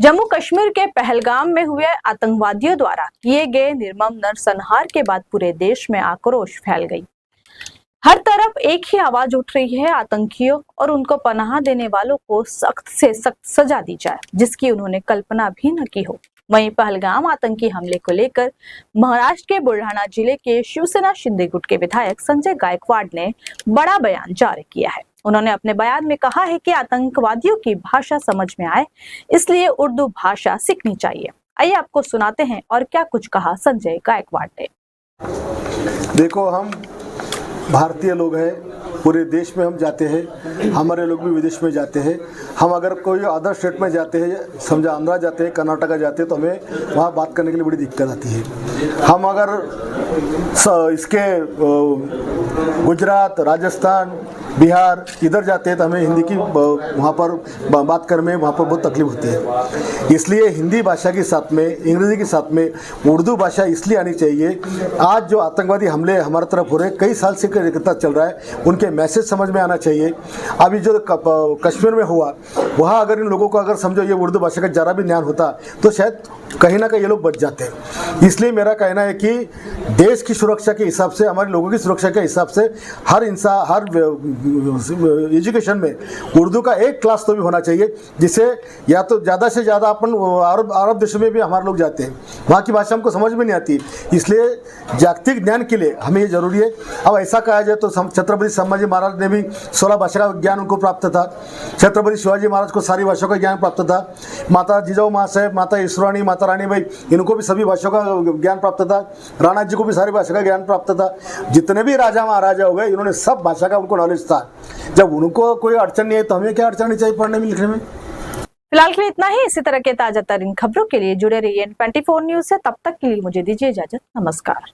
जम्मू कश्मीर के पहलगाम में हुए आतंकवादियों द्वारा किए गए निर्मम नरसंहार के बाद पूरे देश में आक्रोश फैल गई। हर तरफ एक ही आवाज उठ रही है, आतंकियों और उनको पनाह देने वालों को सख्त से सख्त सजा दी जाए, जिसकी उन्होंने कल्पना भी न की हो। वहीं पहलगाम आतंकी हमले को लेकर महाराष्ट्र के बुलढाना जिले के शिवसेना शिंदे गुट के विधायक संजय गायकवाड़ ने बड़ा बयान जारी किया है। उन्होंने अपने बयान में कहा है कि आतंकवादियों की भाषा समझ में आए, इसलिए उर्दू भाषा सीखनी चाहिए। आइए आपको सुनाते हैं और क्या कुछ कहा संजय गायकवाड़ ने। देखो, हम भारतीय लोग हैं, पूरे देश में हम जाते हैं, हमारे लोग भी विदेश में जाते हैं। हम अगर कोई अदर स्टेट में जाते हैं, समझा आंध्रा जाते हैं, कर्नाटका जाते हैं, तो हमें वहाँ बात करने के लिए बड़ी दिक्कत आती है। हम अगर इसके गुजरात, राजस्थान, बिहार इधर जाते हैं तो हमें हिंदी की वहाँ पर बात करने में वहाँ पर बहुत तकलीफ होती है। इसलिए हिंदी भाषा के साथ में, अंग्रेजी के साथ में उर्दू भाषा इसलिए आनी चाहिए। आज जो आतंकवादी हमले हमारी तरफ हो रहे हैं, कई साल से लगातार चल रहा है, उनके मैसेज समझ में आना चाहिए। अभी जो कश्मीर में हुआ, वहाँ अगर इन लोगों को अगर समझो ये उर्दू भाषा का जरा भी ज्ञान होता तो शायद कहीं ना कहीं ये लोग बच जाते हैं। इसलिए मेरा कहना है कि देश की सुरक्षा के हिसाब से, हमारे लोगों की सुरक्षा के हिसाब से हर इंसान, हर एजुकेशन में उर्दू का एक क्लास तो भी होना चाहिए, जिससे या तो ज़्यादा से ज़्यादा अपन अरब देशों में भी हमारे लोग जाते हैं, वहाँ की भाषा हमको समझ में नहीं आती। इसलिए जागतिक ज्ञान के लिए हमें ये जरूरी है। अब ऐसा कहा जाए तो छत्रपति संभाजी महाराज ने भी 16 भाषा का ज्ञान उनको प्राप्त था। छत्रपति शिवाजी महाराज को सारी भाषाओं का ज्ञान प्राप्त था। माता जिजाऊ महासाहेब, माता ईश्वराणी, माता रानी भाई, इनको भी सभी भाषाओं का ज्ञान प्राप्त था। राणा जी को भी सारी भाषा का ज्ञान प्राप्त था। जितने भी राजा महाराजा हो गए, इन्होंने सब भाषा का उनको नॉलेज था। जब उनको कोई अड़चन नहीं है तो हमें क्या अड़चन नहीं चाहिए पढ़ने में, लिखने में। फिलहाल के लिए इतना ही। इसी तरह के ताजा तरीन खबरों के लिए जुड़े रहिए N24 न्यूज से। तब तक के लिए मुझे दीजिए इजाजत। नमस्कार।